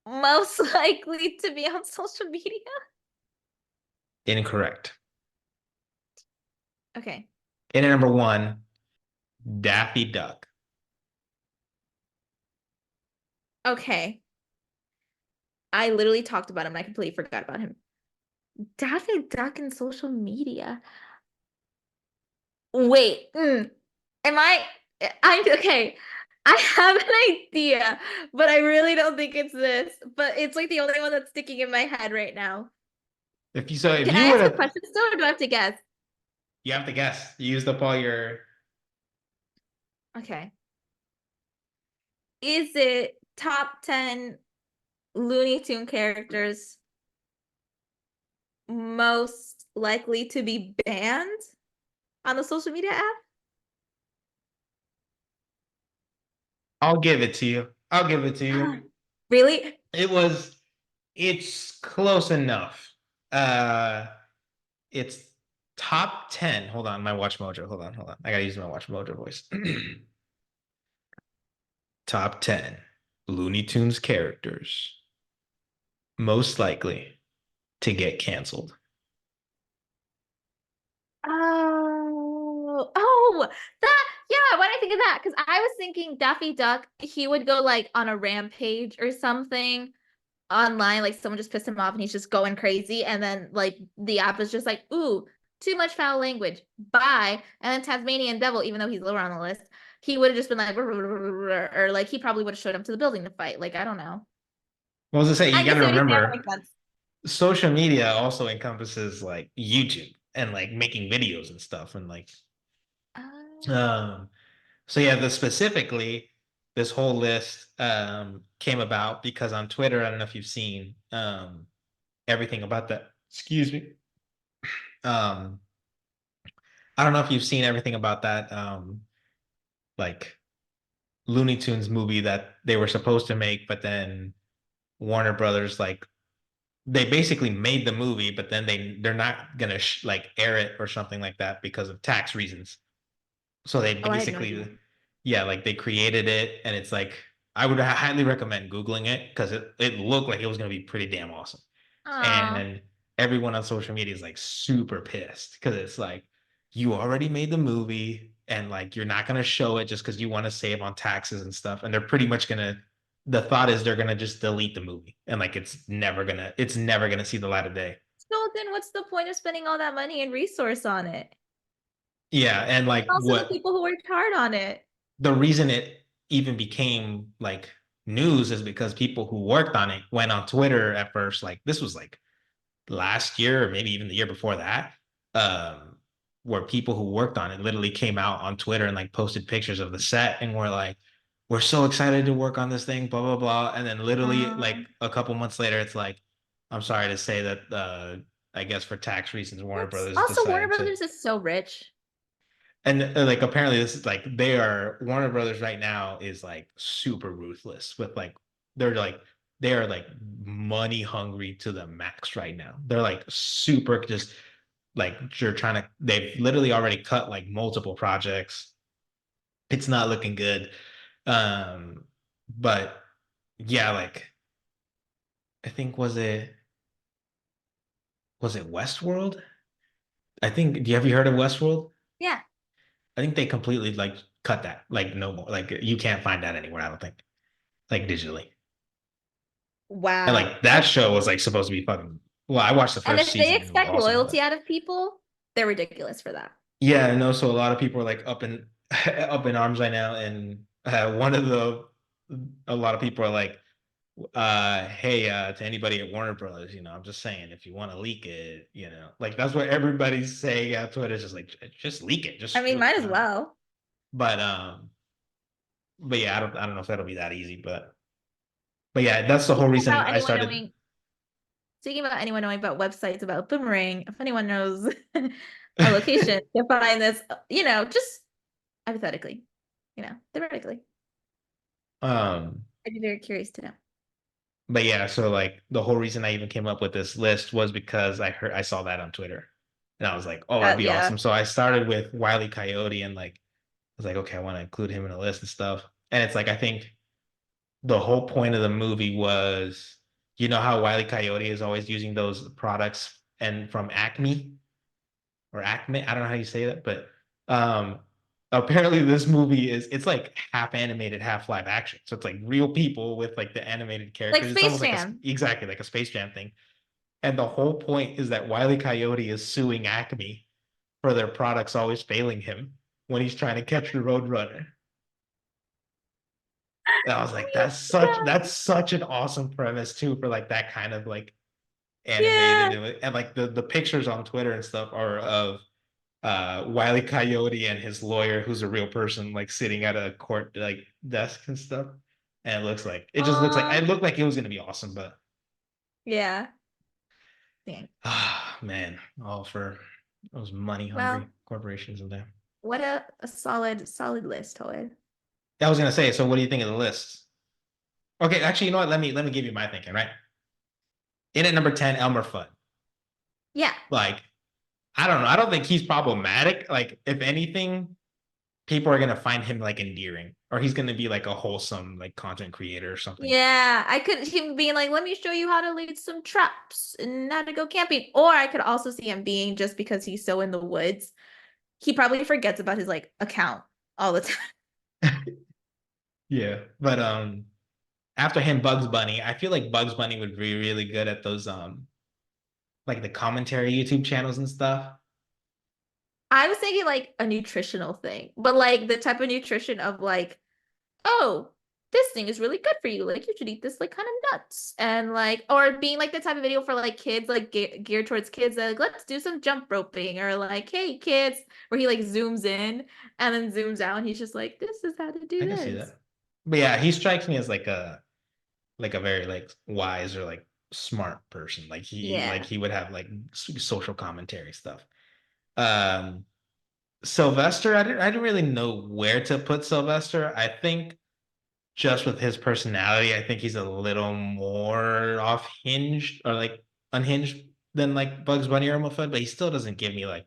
most likely to be on social media? Incorrect. Okay. In at number 1, Daffy Duck. Okay. I literally talked about him and I completely forgot about him. Daffy Duck and social media. Wait. Am I'm okay. I have an idea, but I really don't think it's this. But it's like the only one that's sticking in my head right now. If Can you I were ask a to, question still, or do I have to guess? you have to guess. You used up all your. Okay. Is it top 10 Looney Tune characters most likely to be banned on the social media app? I'll give it to you. I'll give it to you. Really? It was. It's close enough. Uh, it's top 10. Hold on, my Watch Mojo. Hold on. I gotta use my Watch Mojo voice. Top 10 Looney Tunes characters most likely to get canceled. That, yeah, why did I think of that? Because I was thinking Daffy Duck, he would go like on a rampage or something. online, like someone just pissed him off and he's just going crazy, and then like the app is just like, ooh, too much foul language. Bye. And then Tasmanian Devil, even though he's lower on the list, he would have just been like, or like he probably would have showed up to the building to fight. Like, I don't know. What was I say? I You got guess to what you're saying remember, makes sense. social media also encompasses like YouTube and like making videos and stuff, and like Uh, um. So yeah, the specifically this whole list came about because on Twitter, I don't know if you've seen everything about that. Excuse me. Um, I don't know if you've seen everything about that like Looney Tunes movie that they were supposed to make, but then Warner Brothers like they basically made the movie, but then they're not gonna like air it or something like that because of tax reasons. So they oh, I had no idea. basically, yeah, like they created it, and it's like I would highly recommend Googling it because it looked like it was gonna be pretty damn awesome. Oh, And everyone on social media is like super pissed because it's like you already made the movie and like you're not gonna show it just because you want to save on taxes and stuff. And they're pretty much gonna the thought is they're gonna just delete the movie and like it's never gonna see the light of day. so then what's the point of spending all that money and resource on it? Yeah, and like Also, the what people who worked hard on it. the reason it even became like news is because people who worked on it went on Twitter at first, like this was like last year or maybe even the year before that, um, where people who worked on it literally came out on Twitter and like posted pictures of the set and were like, we're so excited to work on this thing, blah, blah, blah. And then literally like Um, a couple months later, it's like, I'm sorry to say that I guess for tax reasons, Warner what's Brothers also Warner decided to Brothers is so rich. and like apparently this is like they are Warner Brothers right now is like super ruthless with like they're like they are like money hungry to the max right now. They're like super just like you're trying to they've literally already cut like multiple projects. It's not looking good. But yeah, like I think was it Westworld? I think do you have you heard of Westworld? Yeah. I think they completely like cut that. Like no more. Like you can't find that anywhere, I don't think. Like digitally. And Wow. like that show was like supposed to be fucking. Well, I watched the And first if they season and it was expect awesome, loyalty but out of people, they're ridiculous for that. yeah, I know. So a lot of people are like up in up in arms right now, and one of the a lot of people are like, hey, to anybody at Warner Brothers, I'm just saying if you want to leak it, like that's what everybody's saying on Twitter. It's just like just leak it, just I mean, screw it. might as well. But yeah, I don't know if that'll be that easy, but yeah, that's the whole Speaking reason about I anyone started. knowing, speaking about anyone knowing about websites about Boomerang, if anyone knows a location to find this, just hypothetically, theoretically, Um, I'd be very curious to know. But yeah, so like the whole reason I even came up with this list was because I saw that on Twitter. And I was like, oh, that'd be Yeah. awesome. So I started with Wile E. Coyote and like I was like, okay, I want to include him in a list and stuff. And it's like I think the whole point of the movie was, how Wile E. Coyote is always using those products and from Acme or Acme. I don't know how you say that, but um apparently this movie it's like half animated, half live action. So it's like real people with like the animated Like characters. It's Space almost like Jam. exactly like a Space Jam thing. And the whole point is that Wile E. Coyote is suing Acme for their products always failing him when he's trying to catch the Roadrunner. And I was like, that's such an awesome premise too for like that kind of like animated Yeah. and like the pictures on Twitter and stuff are of Wile E. Coyote and his lawyer, who's a real person, like sitting at a court like desk and stuff. And it just looks like Oh, it looked like it was gonna be awesome, but yeah. Dang. man, all for those money hungry Well, corporations in there. what a solid list, Hoyd. I was gonna say, so what do you think of the list? Okay, actually, you know what? Let me give you my thinking, right? In at number 10, Elmer Fudd. Yeah. Like, I don't know. I don't think he's problematic. Like, if anything, people are gonna find him like endearing, or he's gonna be like a wholesome like content creator or something. Yeah, I could him being like, let me show you how to lead some traps and how to go camping. Or I could also see him being just because he's so in the woods, he probably forgets about his like account all the time. Yeah, but after him, Bugs Bunny. I feel like Bugs Bunny would be really good at those like the commentary YouTube channels and stuff. I was thinking like a nutritional thing, but like the type of nutrition of like, oh, this thing is really good for you. Like you should eat this like kind of nuts. And like, or being like the type of video for like kids, like geared towards kids that like, let's do some jump roping or like, hey kids, where he like zooms in and then zooms out and he's just like, this is how to do I can see this. that. But yeah, he strikes me as like a very like wise or like smart person. Yeah. He would have like social commentary stuff. Um Sylvester, I didn't really know where to put Sylvester. I think just with his personality, I think he's a little more off hinged or like unhinged than like Bugs Bunny or Elmo Fudd, but he still doesn't give me like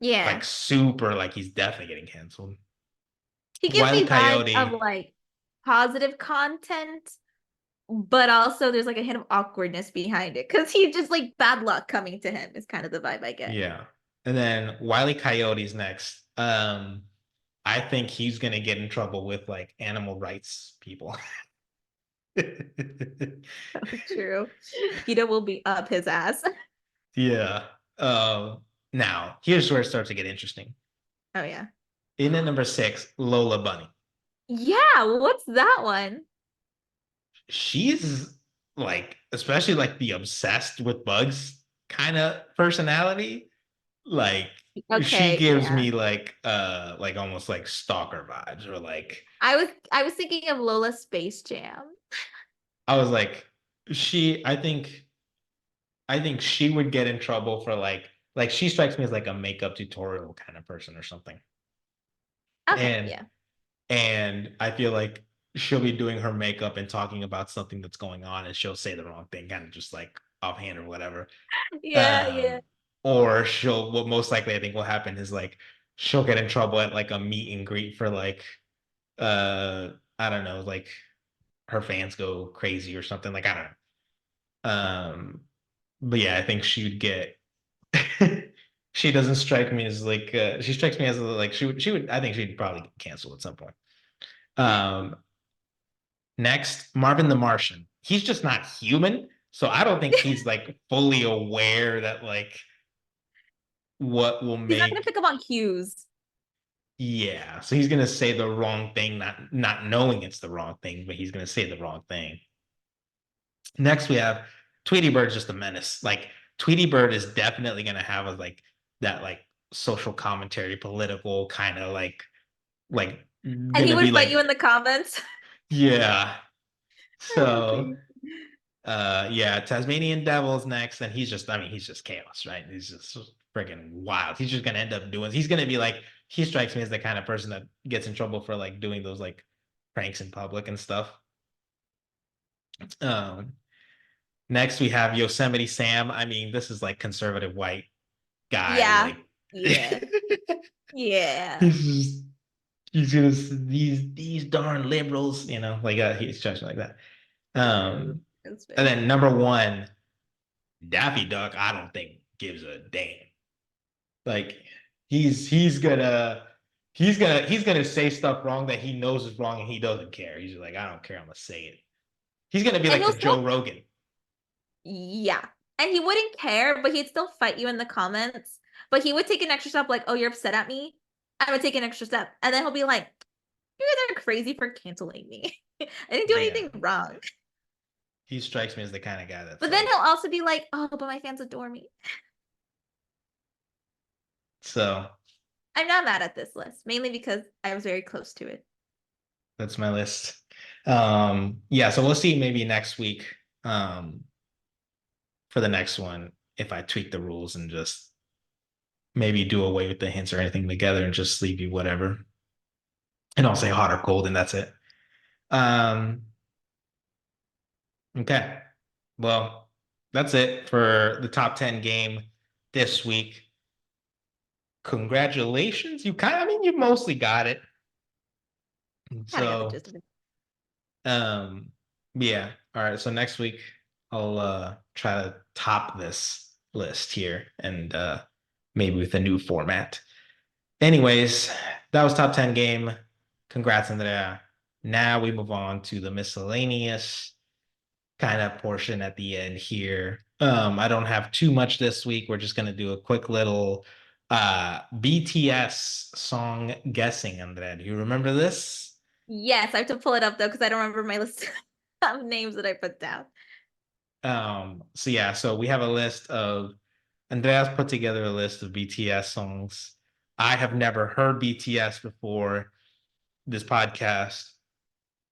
Yeah. super like he's definitely getting canceled. He gives Wile E. me vibes of Coyote, like positive content, but also there's like a hint of awkwardness behind it because he just like bad luck coming to him is kind of the vibe I get. yeah. And then Wile E. Coyote's next. I think he's gonna get in trouble with like animal rights people. True. PETA will be up his ass. Yeah. Now here's where it starts to get interesting. Oh yeah. In at number 6, Lola Bunny. Yeah, what's that one? She's like, especially like the obsessed with bugs kind of personality. Like she Okay, gives yeah. me like almost like stalker vibes or like I was thinking of Lola Space Jam. I was like I think she would get in trouble for like she strikes me as like a makeup tutorial kind of person or something. Okay, And yeah. and I feel like she'll be doing her makeup and talking about something that's going on and she'll say the wrong thing, kind of just like offhand or whatever. Yeah, yeah. Um, or she'll what most likely I think will happen is like she'll get in trouble at like a meet and greet for like I don't know, like her fans go crazy or something. Like I don't know. But yeah, I think she'd get she doesn't strike me as like she strikes me as like she would I think she'd probably get canceled at some point. Um Next, Marvin the Martian. He's just not human. So I don't think he's like fully aware that like what will He's not gonna make pick up on cues. yeah. So he's gonna say the wrong thing, not knowing it's the wrong thing, but he's gonna say the wrong thing. Next we have Tweety Bird's just a menace. Like Tweety Bird is definitely gonna have a like that like social commentary, political kind of like And he gonna would be fight you like in the comments. yeah. Oh, So please. yeah, Tasmanian Devil's next, and he's just I mean, he's just chaos, right? He's just freaking wild. He's just gonna end up doing he's gonna be like he strikes me as the kind of person that gets in trouble for like doing those like pranks in public and stuff. Um Next we have Yosemite Sam. I mean, this is like conservative white guy, Yeah. like Yeah. Yeah. he's just he's just these darn liberals, you know, like he's judging like that. True. That's And fair. then number one, Daffy Duck, I don't think gives a damn. Like he's gonna say stuff wrong that he knows is wrong and he doesn't care. He's just like, I don't care, I'm gonna say it. He's gonna be And like he'll the still Joe Rogan. yeah. And he wouldn't care, but he'd still fight you in the comments. But he would take an extra step, like, oh, you're upset at me. I would take an extra step. And then he'll be like, you guys are crazy for canceling me. I didn't do Yeah. anything wrong. He strikes me as the kind of guy that's But then he'll like, also be like, oh, but my fans adore me. so I'm not mad at this list, mainly because I was very close to it. that's my list. Yeah, so we'll see maybe next week for the next one if I tweak the rules and just maybe do away with the hints or anything together and just leave you whatever. And I'll say hot or cold and that's it. Um, okay. Well, that's it for the top 10 game this week. Congratulations. I mean, you mostly got it. Kind of got the So, gist of it. um, yeah. All right. So next week I'll try to top this list here and maybe with a new format. Anyways, that was top 10 game. Congrats, Andrea. Now we move on to the miscellaneous kind of portion at the end here. I don't have too much this week. We're just gonna do a quick little BTS song guessing, Andrea. Do you remember this? Yes, I have to pull it up though because I don't remember my list of names that I put down. So yeah, so we have a list of Andreas put together a list of BTS songs. I have never heard BTS before this podcast,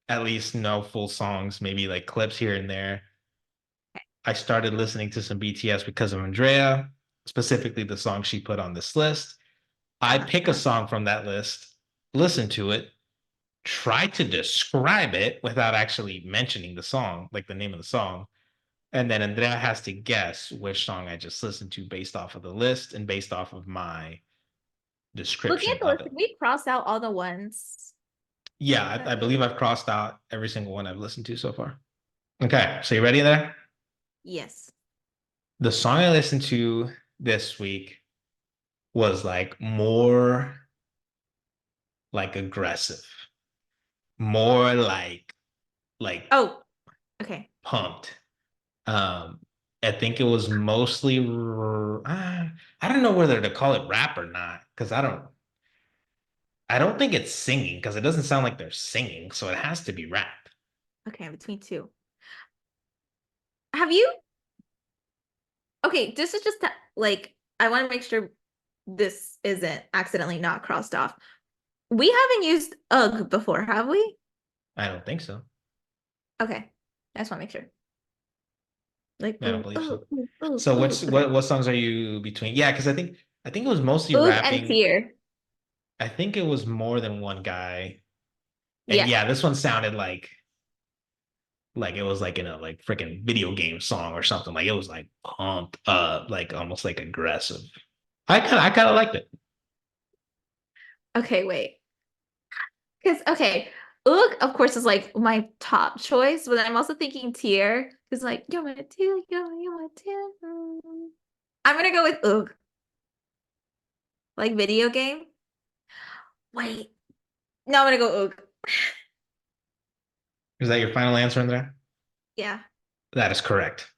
at least no full songs, maybe like clips here and there. I started listening to some BTS because of Andrea, specifically the song she put on this list. I Uh-huh, pick a uh-huh. song from that list, listen to it, try to describe it without actually mentioning the song, like the name of the song. And then Andrea has to guess which song I just listened to based off of the list and based off of my Looking description at the of list, it. did we cross out all the ones Yeah, I that believe I've crossed out every single one I've listened to so far. Okay, so you ready there? yes. The song I listened to this week was like more like aggressive, more like Oh, okay. pumped. Um, I think it was mostly I don't know whether to call it rap or not because I don't think it's singing because it doesn't sound like they're singing, so it has to be rap. Okay, I'm between two. Have you okay, this is just like I want to make sure this isn't accidentally not crossed off. We haven't used UGG before, have we? I don't think so. Okay. I just want to make sure. Like, I don't believe so. ooh, So ooh. what's Okay. what songs are you between? Yeah, because I think it was mostly UGG and rapping. Tear. I think it was more than one guy. And Yeah. yeah, this one sounded like it was like in a like freaking video game song or something. Like it was like pumped up, like almost like aggressive. I kind of liked it. Okay, wait. Because okay, UGG, of course, is like my top choice, but I'm also thinking Tear. Because like, you're my tear, you're my tear. I'm gonna go with UGG. Like video game. Wait. No, I'm gonna go UGG. Is that your final answer in there? Yeah. That is correct.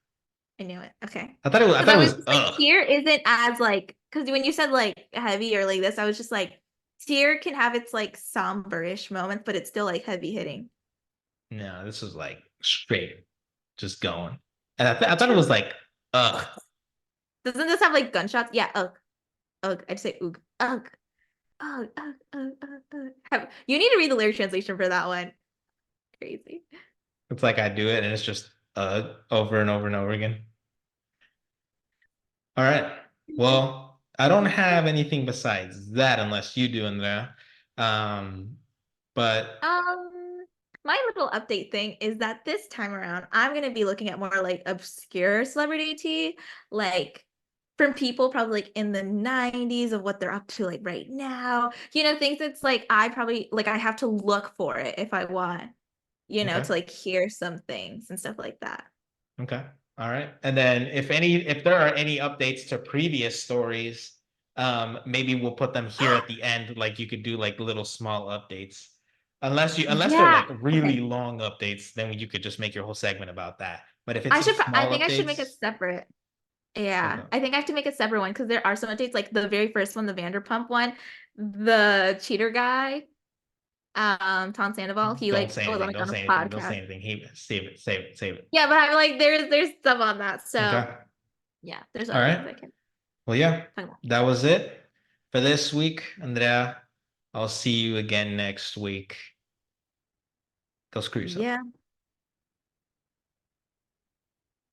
I knew it. Okay. I Because thought I it was was just like, ugh. tear isn't as like, because when you said like heavy or like this, I was just like, tear can have its like somber-ish moments, but it's still like heavy hitting. No, this was like straight, just going. And I thought it was like ugh. Doesn't this have like gunshots? Yeah, ugh, ugh. I'd say ugh, ugh, ugh, ugh, ugh, ugh, ugh. You need to read the lyric translation for that one. Crazy. It's like I do it and it's just over and over and over again. All right. Well, I don't have anything besides that unless you do in there. Um, but My little update thing is that this time around, I'm gonna be looking at more like obscure celebrity tea, like from people probably like in the 90s of what they're up to like right now. Things that's like I probably like I have to look for it if I want, okay. to like hear some things and stuff like that. Okay. All right. And then if there are any updates to previous stories, maybe we'll put them here at the end. Like you could do like little small updates. Unless they're Yeah. like really Okay. long updates, then you could just make your whole segment about that. But if it's just I small think I should make it updates, separate. Yeah, okay. I think I have to make a separate one because there are some updates, like the very first one, the Vanderpump one, the cheater guy, Tom Sandoval, he Don't like say was on anything. like Don't on a say anything. Don't say podcast. anything. Save it. Save it. Save it. Yeah, but I'm like, there's stuff on that. So Okay. yeah, there's All other things right. I can Well, yeah, talk about. that was it for this week, Andrea. I'll see you again next week. Go screw yourself. Yeah.